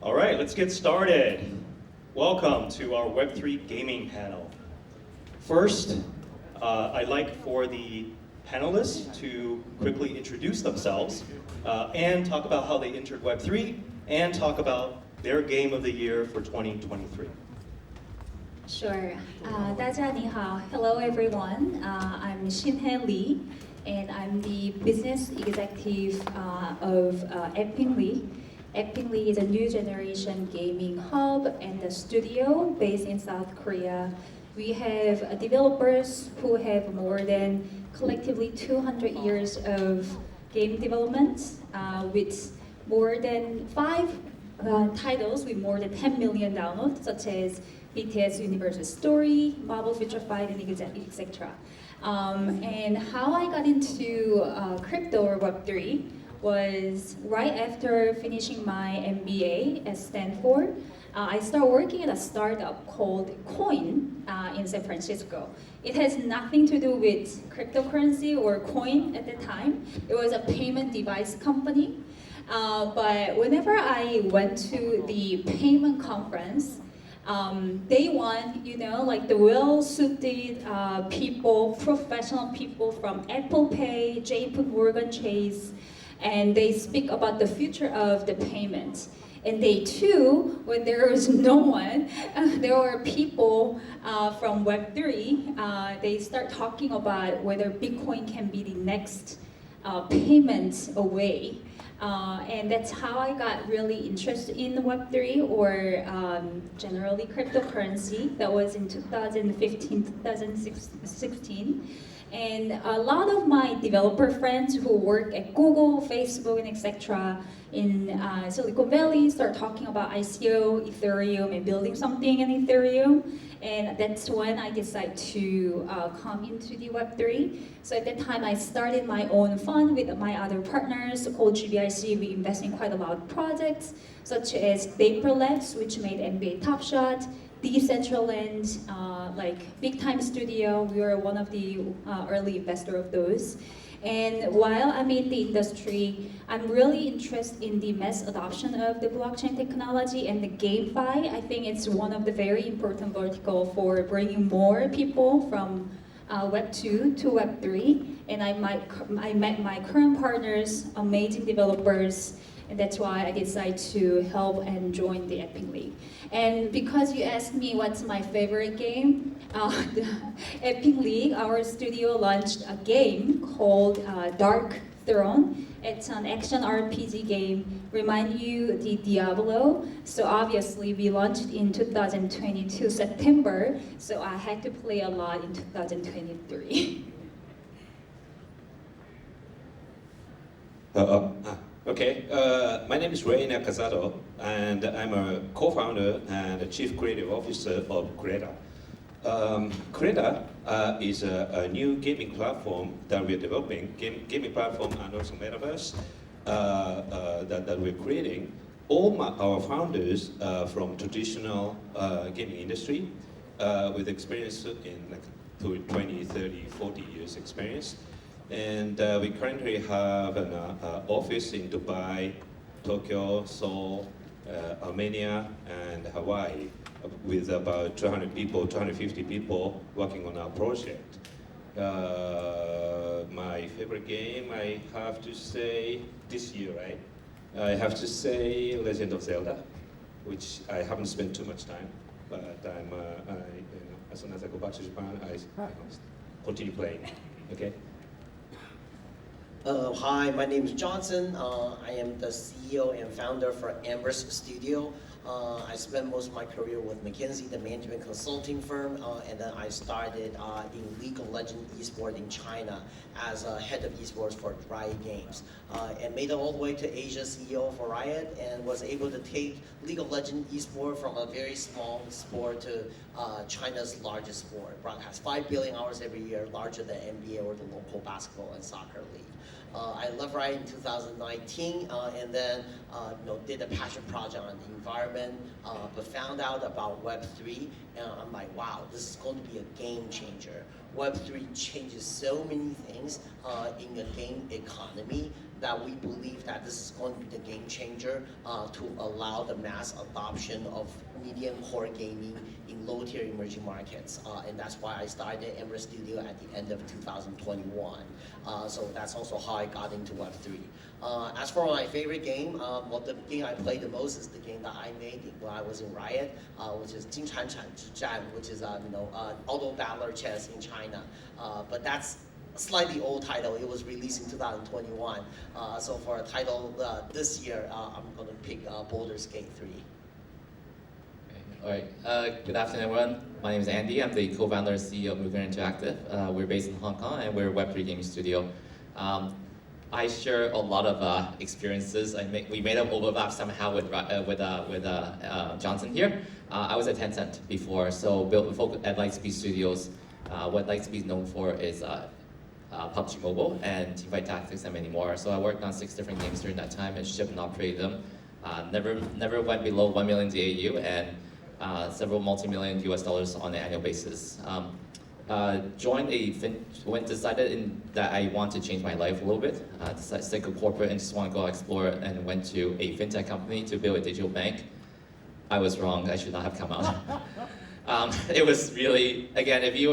All right, let's get started. Welcome to our Web3 gaming panel. First, I'd like for the panelists to quickly introduce themselves and talk about how they entered Web3 and talk about their game of the year for 2023. Sure. 大家你好. Hello everyone. I'm Shin-Hye Lee, and I'm the business executive of Epping Lee. Epping Lee is a new generation gaming hub and a studio based in South Korea. We have developers who have more than collectively 200 years of game development with more than 5 titles with more than 10 million downloads, such as BTS Universe Story, Marvel Future Fight, and etc. And how I got into crypto or Web3 was right after finishing my MBA at Stanford. I started working at a startup called Coin in San Francisco. It has nothing to do with cryptocurrency or coin at the time. It was a payment device company. But whenever I went to the payment conference, day one, like the well-suited people, professional people from Apple Pay, JP Morgan Chase, and they speak about the future of the payment. And day two, when there was no one, there were people from Web3. They start talking about whether Bitcoin can be the next payment away. And that's how I got really interested in Web3 or generally cryptocurrency. That was in 2015, 2016. And a lot of my developer friends who work at Google, Facebook, and etc. in Silicon Valley start talking about ICO, Ethereum, and building something in Ethereum. And that's when I decided to come into the Web3. So at that time, I started my own fund with my other partners called GBIC. We invest in quite a lot of projects, such as Vapor Labs, which made NBA Top Shot, Decentraland, like Big Time Studio. We were one of the early investor of those. And while I'm in the industry, I'm really interested in the mass adoption of the blockchain technology and the GameFi. I think it's one of the very important vertical for bringing more people from Web 2 to Web 3. And I met my current partners, amazing developers, and that's why I decided to help and join the Epping League. And because you asked me what's my favorite game, the Epping League, our studio launched a game called Dark Throne. It's an action RPG game, remind you the Diablo. So obviously we launched in 2022 September, so I had to play a lot in 2023. Okay, my name is Ray Nakazato, and I'm a co-founder and a chief creative officer of Greta. Greta is a new gaming platform that we're developing, gaming platform and also metaverse that we're creating. All our founders from traditional gaming industry with experience in like 20, 30, 40 years experience. And we currently have an office in Dubai, Tokyo, Seoul, Armenia, and Hawaii, with about 200 people, 250 people working on our project. My favorite game, I have to say, this year, right? I have to say Legend of Zelda, which I haven't spent too much time, but as soon as I go back to Japan, I continue playing, okay? Hi, my name is Johnson. I am the CEO and founder for Amber's Studio. I spent most of my career with McKinsey, the management consulting firm, and then I started in League of Legends esports in China as a head of esports for Riot Games, and made it all the way to Asia CEO for Riot, and was able to take League of Legends esports from a very small sport to China's largest sport. Broadcasts 5 billion hours every year, larger than NBA or the local basketball and soccer league. I left Riot in 2019, and then did a passion project on the environment, but found out about Web3, and I'm like, wow, this is going to be a game changer. Web3 changes so many things in the game economy that we believe that this is going to be the game changer to allow the mass adoption of medium core gaming in low-tier emerging markets. And that's why I started Ember Studio at the end of 2021. So that's also how I got into Web3. As for my favorite game, well, the game I played the most is the game that I made when I was in Riot, which is 金铲铲之战, which is auto battler chess in China. But that's a slightly old title. It was released in 2021. So for a title this year, I'm going to pick Baldur's Gate 3. All right. Good afternoon, everyone. My name is Andy. I'm the co-founder and CEO of Movement Interactive. We're based in Hong Kong, and we're a Web3 gaming studio. I share a lot of experiences. We made an overlap somehow with Johnson here. I was at Tencent before, so built at Lightspeed Studios. What Lightspeed is known for is PUBG Mobile and Teamfight Tactics and many more. So I worked on 6 different games during that time and shipped and operated them. Never went below 1 million DAU and several multi-million US dollars on an annual basis. Decided that I want to change my life a little bit. Decided to stick with corporate and just want to go explore, and went to a fintech company to build a digital bank. I was wrong. I should not have come out. It was really, again, if you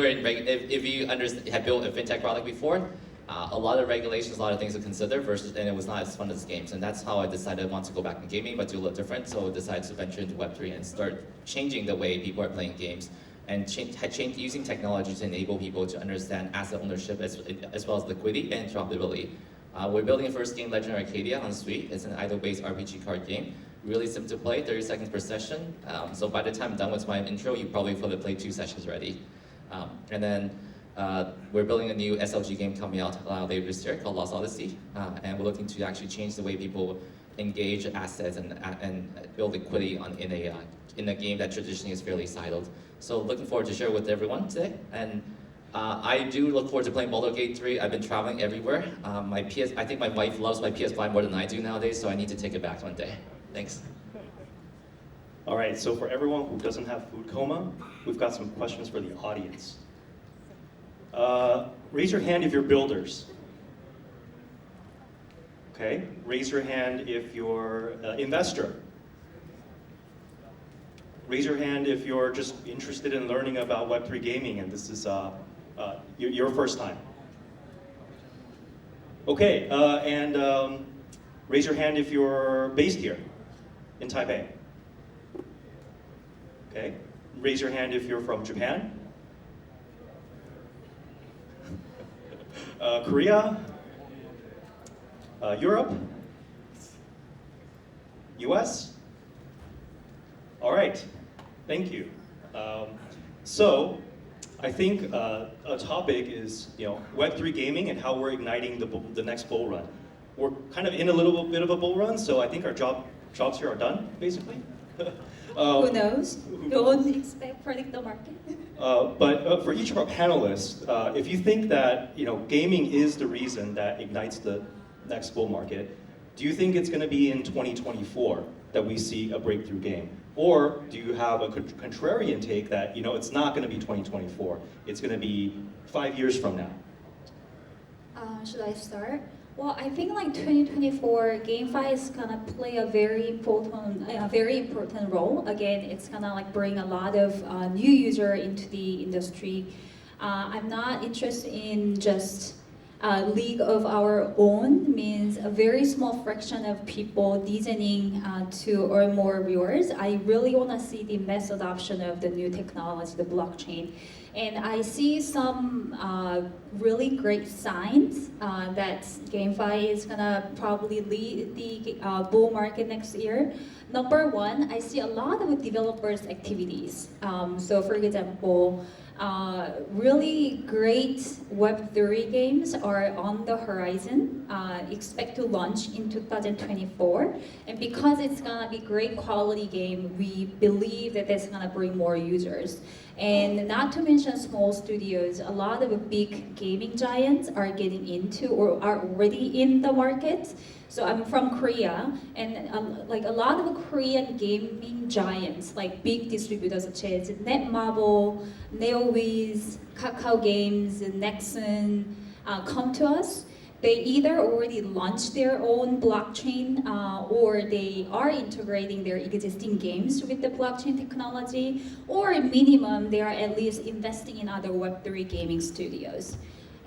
had built a fintech product before, a lot of regulations, a lot of things to consider and it was not as fun as games. And that's how I decided I want to go back in gaming, but do a little different. So I decided to venture into Web3 and start changing the way people are playing games and using technology to enable people to understand asset ownership as well as liquidity and interoperability. We're building a first game, Legend Arcadia, on Suite. It's an idle-based RPG card game. Really simple to play, 30 seconds per session. So by the time I'm done with my intro, you probably will have played 2 sessions already. And then we're building a new SLG game coming out later this year called Lost Odyssey. And we're looking to actually change the way people engage assets and build liquidity in a game that traditionally is fairly siloed. So looking forward to share with everyone today. And I do look forward to playing Baldur's Gate 3. I've been traveling everywhere. I think my wife loves my PS5 more than I do nowadays, so I need to take it back one day. Thanks. All right, so for everyone who doesn't have food coma, we've got some questions for the audience. Raise your hand if you're builders. Okay, raise your hand if you're an investor. Raise your hand if you're just interested in learning about Web3 gaming and this is your first time. Okay, and raise your hand if you're based here in Taipei. Okay, raise your hand if you're from Japan. Korea, Europe, US. All right, thank you. So I think a topic is Web3 gaming and how we're igniting the next bull run. We're kind of in a little bit of a bull run, so I think our jobs here are done, basically. Who knows? Don't predict the market. But for each of our panelists, if you think that gaming is the reason that ignites the next bull market, do you think it's going to be in 2024 that we see a breakthrough game? Or do you have a contrarian take that it's not going to be 2024, it's going to be 5 years from now? Should I start? Well, I think like 2024, GameFi is gonna play a very important role. Again, it's gonna like bring a lot of new user into the industry. I'm not interested in just league of our own, means a very small fraction of people designing to earn more viewers. I really wanna see the mass adoption of the new technology, the blockchain. And I see some really great signs that GameFi is gonna probably lead the bull market next year. Number one, I see a lot of developers' activities. So for example, really great Web3 games are on the horizon. expect to launch in 2024. And because it's gonna be great quality game, we believe that it's gonna bring more users. And not to mention small studios, a lot of big gaming giants are getting into or are already in the market. So I'm from Korea, and like a lot of Korean gaming giants, like big distributors such as Netmarble, NeoWiz, Kakao Games, Nexon, come to us. They either already launched their own blockchain or they are integrating their existing games with the blockchain technology, or at minimum, they are at least investing in other Web3 gaming studios.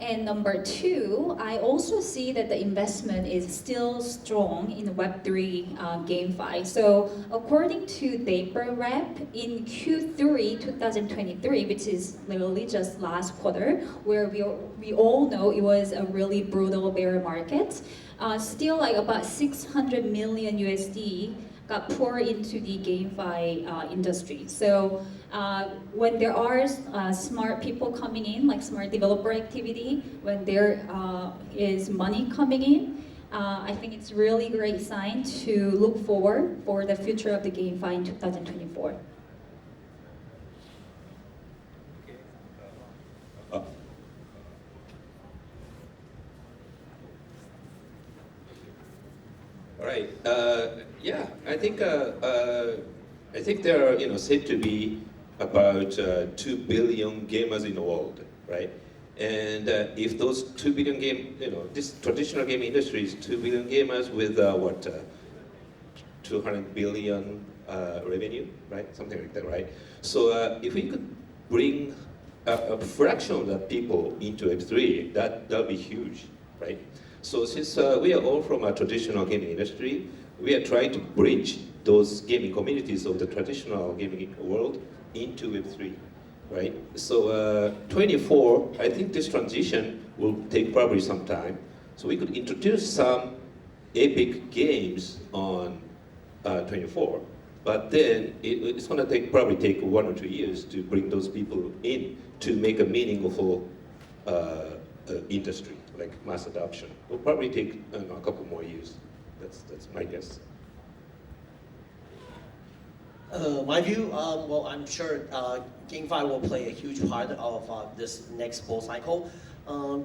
And number two, I also see that the investment is still strong in Web3 GameFi. So according to DaperRep, in Q3 2023, which is literally just last quarter, where we all know it was a really brutal bear market, still like about 600 million USD got poured into the GameFi industry. So when there are smart people coming in, like smart developer activity, when there is money coming in, I think it's really great sign to look forward for the future of the GameFi in 2024. All right. Yeah, I think there are said to be about 2 billion gamers in the world, right? And if those 2 billion this traditional game industry is 2 billion gamers with 200 billion revenue, right? Something like that, right? So if we could bring a fraction of that people into Web3, that'll be huge, right? So since we are all from a traditional gaming industry, we are trying to bridge those gaming communities of the traditional gaming world into Web3, right? So 24, I think this transition will take probably some time. So we could introduce some epic games on 24, but then it's going to probably take 1 or 2 years to bring those people in to make a meaningful industry, like mass adoption. It'll probably take a couple more years. That's my guess. My view, well, I'm sure GameFi will play a huge part of this next bull cycle.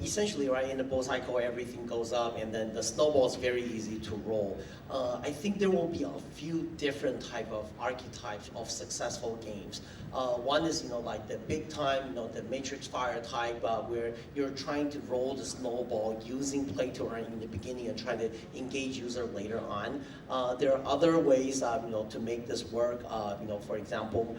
Essentially, right, in the bull cycle, everything goes up, and then the snowball is very easy to roll. I think there will be a few different type of archetypes of successful games. One is, like the big time, the Matrix Fire type, where you're trying to roll the snowball using play to earn in the beginning and trying to engage user later on. There are other ways, to make this work. For example,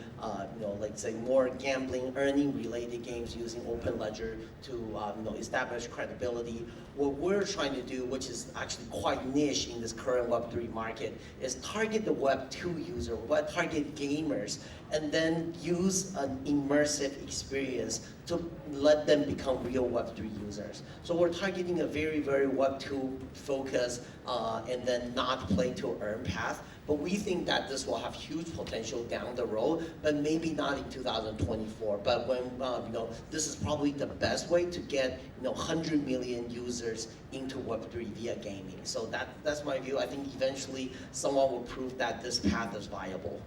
like say more gambling, earning related games using open ledger to establish credibility. What we're trying to do, which is actually quite niche in this current Web3 market, is target the Web2 user, target gamers, and then use an immersive experience to let them become real Web3 users. So we're targeting a very, very Web2 focus and then not play to earn path. But we think that this will have huge potential down the road, but maybe not in 2024. But when this is probably the best way to get 100 million users into Web3 via gaming. So that's my view. I think eventually someone will prove that this path is viable.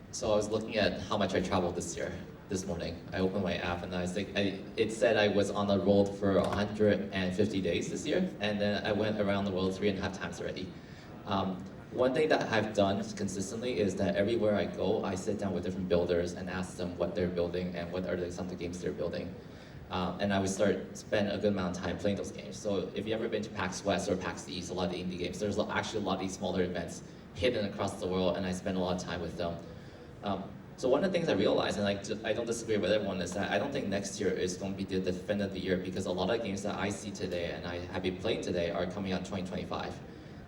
So I was looking at how much I traveled this morning. I opened my app and it said I was on the road for 150 days this year, and then I went around the world 3.5 times already. One thing that I've done consistently is that everywhere I go, I sit down with different builders and ask them what they're building and what are some of the games they're building. And I would spend a good amount of time playing those games. So if you've ever been to PAX West or PAX East, a lot of the indie games, there's actually a lot of these smaller events hidden across the world, and I spend a lot of time with them. So one of the things I realized, and I don't disagree with everyone, is that I don't think next year is going to be the definitive year, because a lot of games that I see today and I have been playing today are coming out in 2025.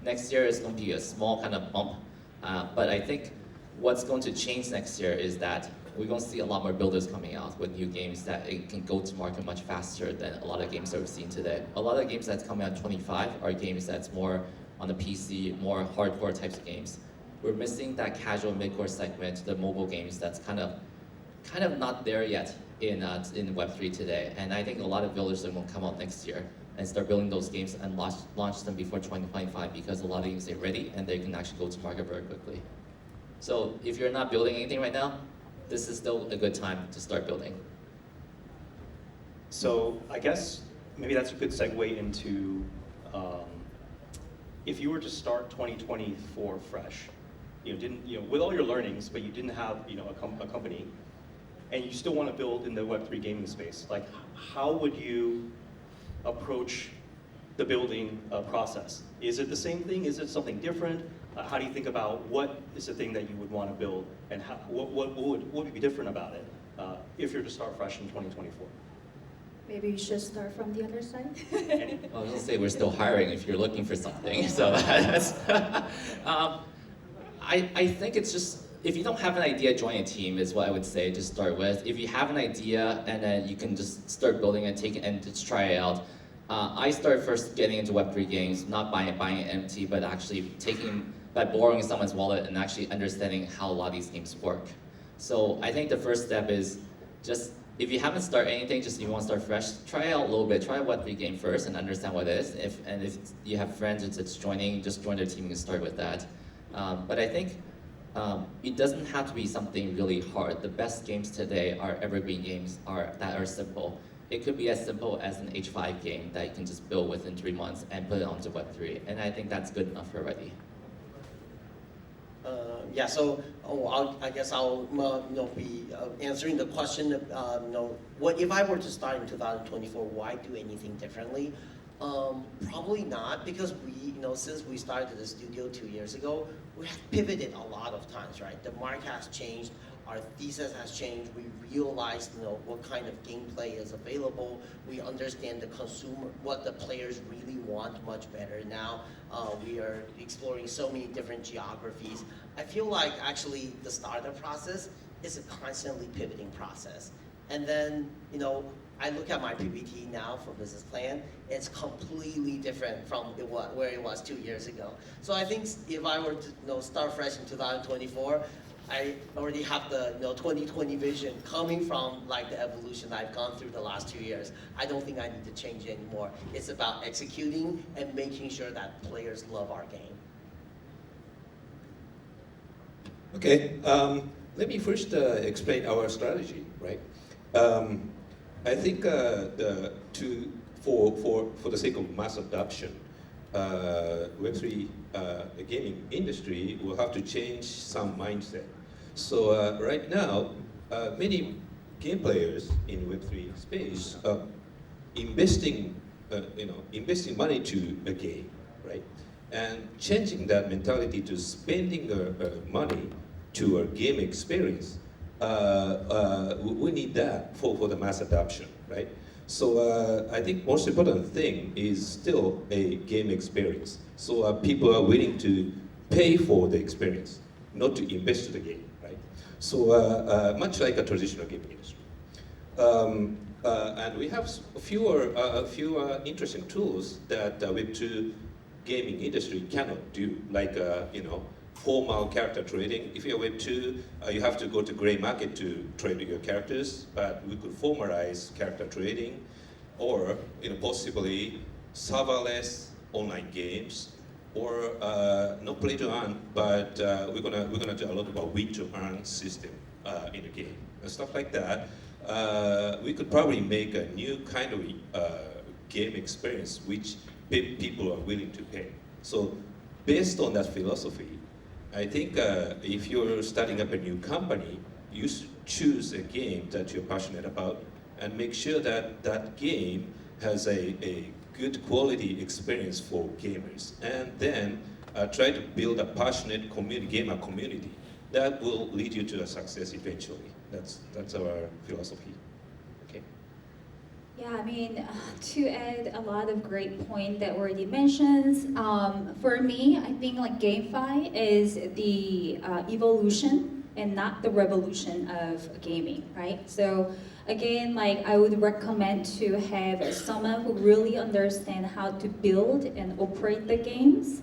Next year is going to be a small kind of bump, but I think what's going to change next year is that we're going to see a lot more builders coming out with new games that it can go to market much faster than a lot of games that we've seen today. A lot of games that's coming out in 25 are games that's more on the PC, more hardcore types of games. We're missing that casual mid-core segment, the mobile games that's kind of not there yet in Web3 today. And I think a lot of builders are going to come out next year. and start building those games and launch them before 2025 because a lot of games are ready and they can actually go to market very quickly. So if you're not building anything right now, this is still a good time to start building. So I guess maybe that's a good segue into if you were to start 2024 fresh, with all your learnings, but you didn't have a company, and you still want to build in the Web3 gaming space, like how would you approach the building process? Is it the same thing? Is it something different? How do you think about what is the thing that you would want to build, and what would be different about it if you're to start fresh in 2024? Maybe you should start from the other side. I was gonna say we're still hiring if you're looking for something. So that's, I think it's just, if you don't have an idea, join a team is what I would say to start with. If you have an idea and then you can just start building and take it and just try it out. I started first getting into Web3 games, not buying it empty, but actually by borrowing someone's wallet and actually understanding how a lot of these games work. So I think the first step is just, if you haven't started anything, just if you want to start fresh, try out a little bit, try a Web3 game first and understand what it is. If you have friends that's joining, just join their team and start with that. But I think it doesn't have to be something really hard. The best games today are evergreen games that are simple. It could be as simple as an H5 game that you can just build within 3 months and put it onto Web3. And I think that's good enough already. Yeah, so I guess I'll be answering the question. What if I were to start in 2024? Why do anything differently? Probably not, because we, since we started the studio 2 years ago, we have pivoted a lot of times, right? The market has changed, our thesis has changed. We realized, what kind of gameplay is available. We understand the consumer, what the players really want much better now. We are exploring so many different geographies. I feel like actually the startup process is a constantly pivoting process. And then, I look at my PPT now for business plan, it's completely different from where it was 2 years ago. So I think if I were to start fresh in 2024, I already have the 2020 vision coming from like the evolution I've gone through the last 2 years. I don't think I need to change anymore. It's about executing and making sure that players love our game. Okay, let me first explain our strategy, right? I think for the sake of mass adoption, Web3 gaming industry will have to change some mindset. So right now, many game players in Web3 space are investing money to a game, right? And changing that mentality to spending money to a game experience. We need that for the mass adoption, right? So I think most important thing is still a game experience. So people are willing to pay for the experience, not to invest in the game, right? So much like a traditional gaming industry. And we have a few interesting tools that Web2 gaming industry cannot do, like formal character trading. If you're Web2, you have to go to gray market to trade your characters, but we could formalize character trading, or possibly serverless online games, or not play to earn, but we're gonna do a lot about win to earn system in the game and stuff like that. We could probably make a new kind of game experience which people are willing to pay. So based on that philosophy, I think if you're starting up a new company, you should choose a game that you're passionate about and make sure that that game has a good quality experience for gamers. And then try to build a passionate gamer community that will lead you to a success eventually. That's our philosophy. Okay. Yeah, I mean, to add a lot of great points that were already mentioned, for me, I think like GameFi is the evolution and not the revolution of gaming, right? So again, like I would recommend to have someone who really understands how to build and operate the games,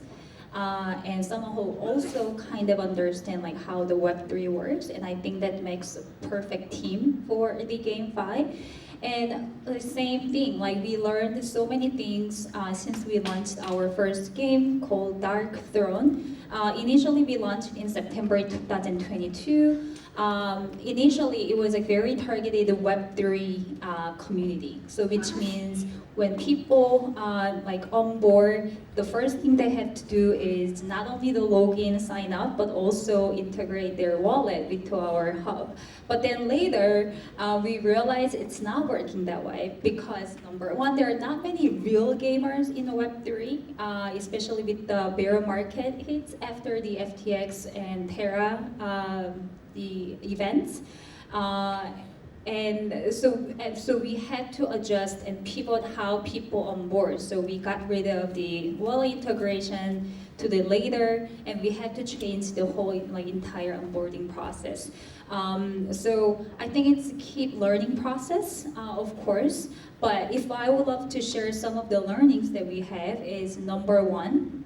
and someone who also kind of understand like how the Web3 works, and I think that makes a perfect team for the GameFi. And the same thing, like we learned so many things since we launched our first game called Dark Throne. Initially, we launched in September 2022. Initially, it was a very targeted Web3 community. So, which means when people like on board, the first thing they have to do is not only the login, sign up, but also integrate their wallet into our hub. But then later, we realized it's not working that way because number one, there are not many real gamers in Web3, especially with the bear market hits after the FTX and Terra the events. So we had to adjust and pivot how people on board. So we got rid of the wallet integration to the later, and we had to change the whole like entire onboarding process. So I think it's a keep learning process, of course. But if I would love to share some of the learnings that we have is number one,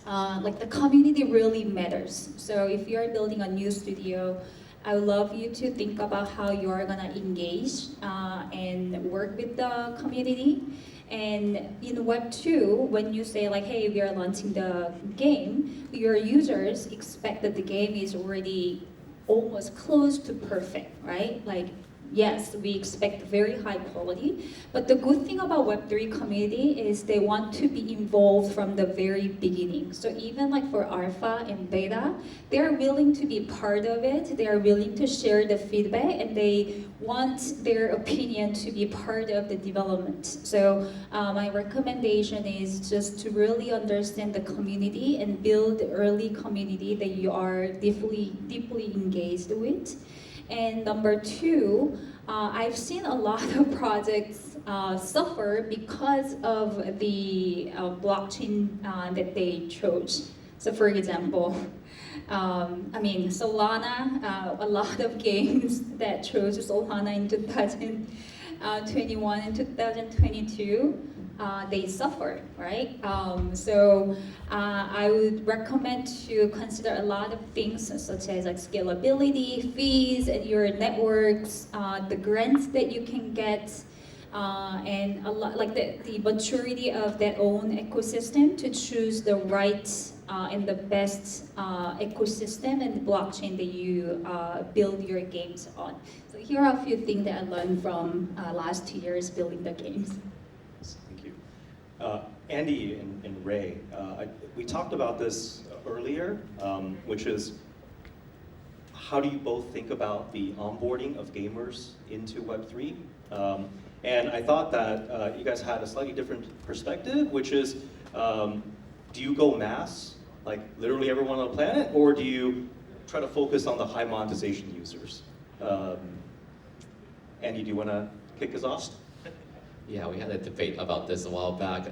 like the community really matters. So if you're building a new studio, I would love you to think about how you're gonna engage and work with the community. And in Web 2, when you say like, hey, we are launching the game, your users expect that the game is already almost close to perfect, right? Like, yes, we expect very high quality, but the good thing about Web3 community is they want to be involved from the very beginning. So even like for alpha and beta, they're willing to be part of it, they are willing to share the feedback, and they want their opinion to be part of the development. So my recommendation is just to really understand the community and build early community that you are deeply engaged with. And number two, I've seen a lot of projects suffer because of the blockchain that they chose. So for example, Solana, a lot of games that chose Solana in 2021 and 2022, they suffered, right? I would recommend to consider a lot of things such as like scalability, fees, and your networks, the grants that you can get, and a lot like the maturity of their own ecosystem to choose the right and the best ecosystem and blockchain that you build your games on. So here are a few things that I learned from last 2 years building the games. Thank you. Andy and Ray, we talked about this earlier, which is how do you both think about the onboarding of gamers into Web3? And I thought that you guys had a slightly different perspective, which is, do you go mass, like literally everyone on the planet, or do you try to focus on the high monetization users? Andy, do you want to kick us off? Yeah, we had a debate about this a while back.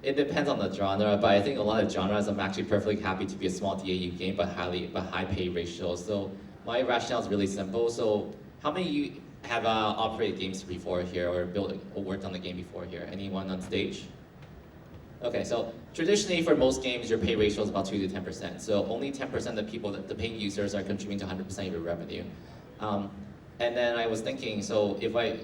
It depends on the genre, but I think a lot of genres I'm actually perfectly happy to be a small DAU game, but high pay ratio. So my rationale is really simple. So how many of you have operated games before here, or built or worked on the game before here? Anyone on stage? Okay, so traditionally for most games, your pay ratio is about 2 to 10%. So only 10% of the people, the paying users, are contributing to 100% of your revenue. And then I was thinking, so if I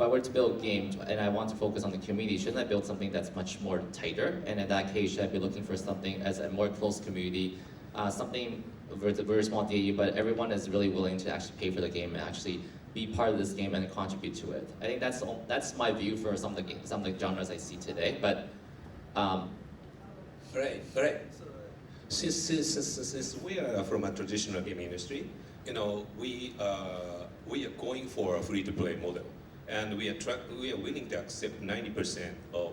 were to build games and I want to focus on the community, shouldn't I build something that's much more tighter? And in that case, should I be looking for something as a more close community, something with a very small DAU, but everyone is really willing to actually pay for the game and actually be part of this game and contribute to it. I think that's my view for some of the genres I see today. But Right. Since we are from a traditional game industry, we are going for a free-to-play model, and we are willing to accept 90% of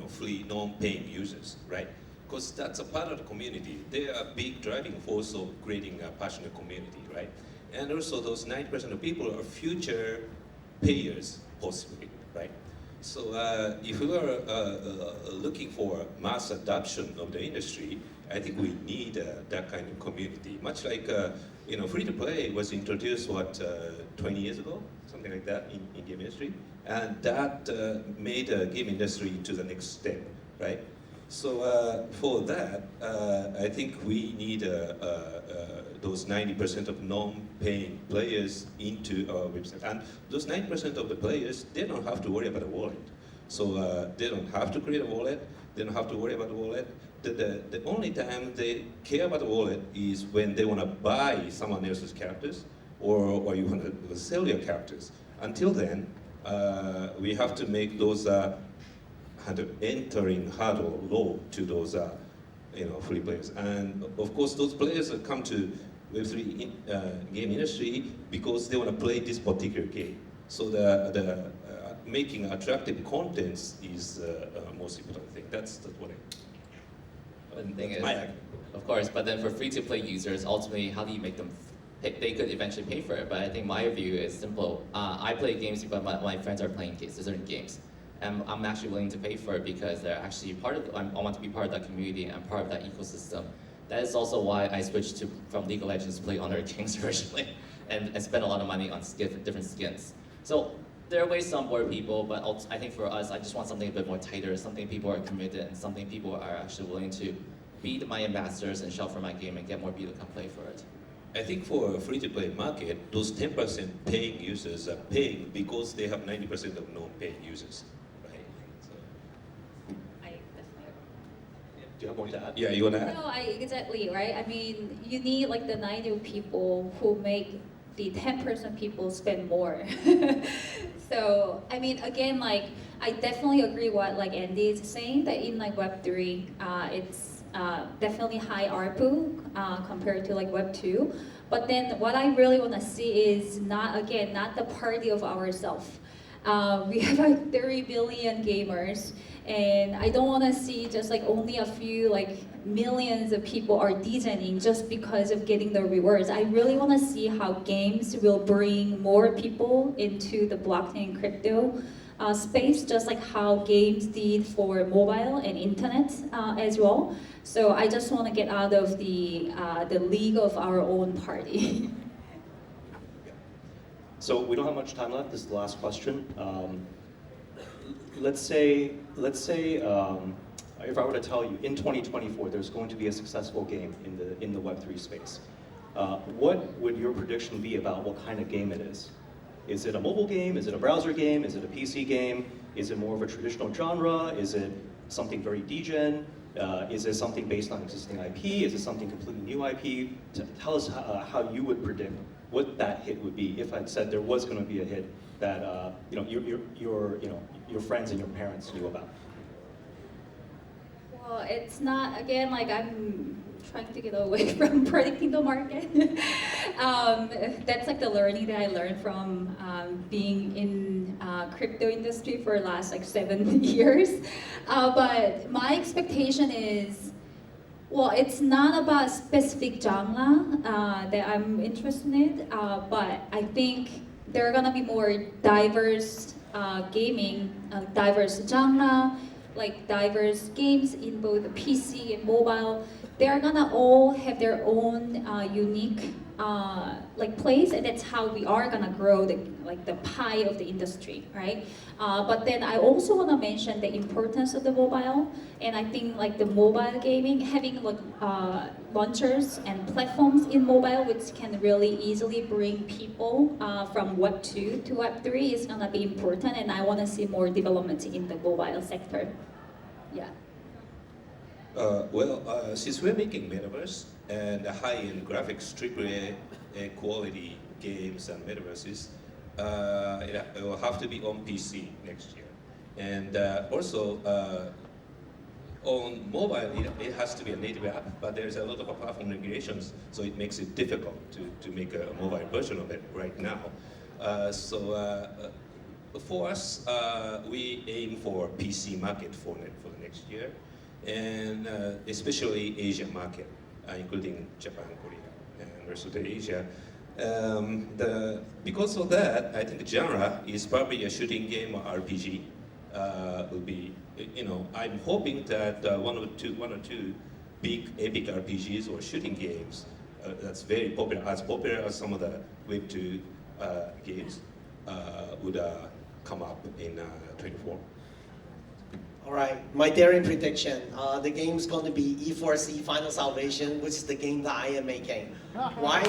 free non-paying users, right? Because that's a part of the community. They are a big driving force of creating a passionate community, right? And also those 90% of people are future payers, possibly, right? So if we are looking for mass adoption of the industry, I think we need that kind of community. Much like free-to-play was introduced 20 years ago, something like that in game industry, and that made the game industry to the next step, right? So for that, I think we need those 90% of non-paying players into our website. And those 90% of the players, they don't have to worry about a wallet. So they don't have to create a wallet. They don't have to worry about a wallet. The only time they care about a wallet is when they want to buy someone else's characters or you want to sell your characters. Until then, we have to make those entering hurdle low to those free players. And of course, those players that come to Web3 game industry because they want to play this particular game. So the making attractive contents is most important thing. That's what But the thing is, my argument. of course, but then for free-to-play users, ultimately, how do you make them pay? They could eventually pay for it, but I think my view is simple. I play games, but my friends are playing certain games. And I'm actually willing to pay for it because they're actually part of, I want to be part of that community and part of that ecosystem. That is also why I switched from League of Legends to play Honor of Kings originally and spend a lot of money on different skins. So there are ways to onboard people, but I think for us, I just want something a bit more tighter, something people are committed, and something people are actually willing to be my ambassadors and shelf for my game and get more people to come play for it. I think for a free-to-play market, those 10% paying users are paying because they have 90% of non-paying users, right? So, I definitely agree. Do you have more to add? yeah, you want to add? No, exactly, right? I mean, you need like the 90 people who make the 10% people spend more. So, I mean, again, like, I definitely agree what like Andy is saying, that in like Web3, it's definitely high ARPU compared to like Web2. But then what I really want to see is not the party of ourselves. We have like 30 billion gamers, and I don't want to see just like only a few like millions of people are designing just because of getting the rewards. I really want to see how games will bring more people into the blockchain and crypto space, just like how games did for mobile and internet as well. So I just want to get out of the league of our own party. So we don't have much time left. This is the last question. Let's say if I were to tell you in 2024 there's going to be a successful game in the Web3 space, what would your prediction be about what kind of game it is? Is it a mobile game? Is it a browser game? Is it a PC game? Is it more of a traditional genre? Is it something very degen? Is it something based on existing IP? Is it something completely new IP? Tell us how you would predict what that hit would be if I'd said there was going to be a hit that your friends and your parents knew about. Well, it's not, again, like I'm trying to get away from predicting the market. That's like the learning that I learned from being in crypto industry for the last like 7 years. But my expectation is, well, it's not about specific genre that I'm interested in, but I think there are gonna be more diverse gaming, diverse genre, like diverse games in both PC and mobile. They're gonna all have their own unique like place, and that's how we are gonna grow the pie of the industry, right? But then I also want to mention the importance of the mobile, and I think like the mobile gaming, having like launchers and platforms in mobile which can really easily bring people from Web 2 to Web 3 is gonna be important, and I want to see more development in the mobile sector. Yeah. Since we're making metaverse and high-end graphics, AAA quality games and metaverses, it will have to be on PC next year. And also, on mobile, it has to be a native app, but there's a lot of platform regulations, so it makes it difficult to make a mobile version of it right now. For us, we aim for PC market for the next year, and especially Asian market, including Japan, Korea, and rest of the Asia. Because of that, I think genre is probably a shooting game or RPG. Will be, I'm hoping that one or two big epic RPGs or shooting games that's very popular, as popular as some of the Web 2 games, would come up in 24. All right, my daring prediction. The game's going to be E4C Final Salvation, which is the game that I am making. Why?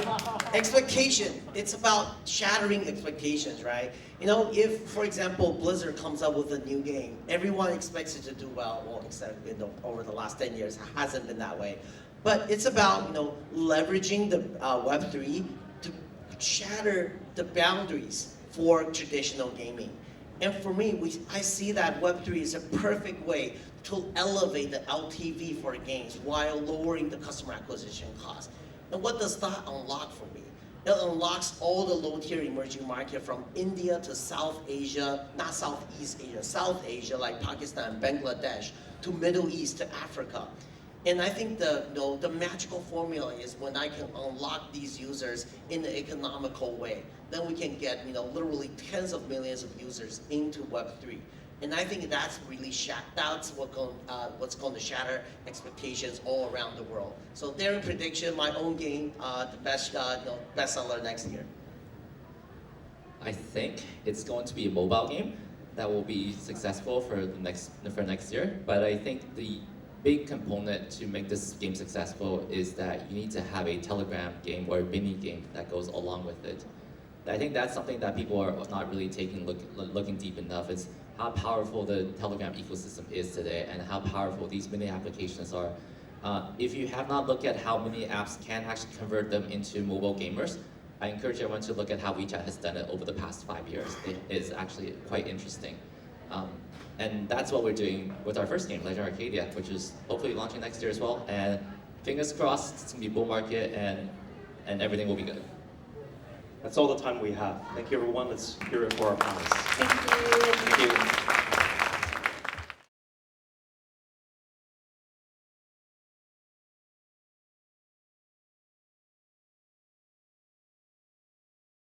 Expectation. It's about shattering expectations, right? You know, if, for example, Blizzard comes up with a new game, everyone expects it to do well. Well, except over the last 10 years, it hasn't been that way. But it's about, leveraging the Web3 to shatter the boundaries for traditional gaming. And for me, I see that Web3 is a perfect way to elevate the LTV for games while lowering the customer acquisition cost. And what does that unlock for me? It unlocks all the low-tier emerging market from India to South Asia, not Southeast Asia, South Asia like Pakistan, Bangladesh, to Middle East, to Africa. And I think the magical formula is when I can unlock these users in an economical way, then we can get literally tens of millions of users into Web3. And I think that's really that's what's going to shatter expectations all around the world. So daring prediction, my own game, the best bestseller next year. I think it's going to be a mobile game that will be successful for next year. But I think the big component to make this game successful is that you need to have a Telegram game or a mini game that goes along with it. I think that's something that people are not really looking deep enough, is how powerful the Telegram ecosystem is today and how powerful these mini applications are. If you have not looked at how many apps can actually convert them into mobile gamers, I encourage everyone to look at how WeChat has done it over the past 5 years. It is actually quite interesting. And that's what we're doing with our first game, Legend Arcadia, which is hopefully launching next year as well. And fingers crossed, it's gonna be bull market and everything will be good. That's all the time we have. Thank you, everyone. Let's hear it for our panelists. Thank you. Thank you.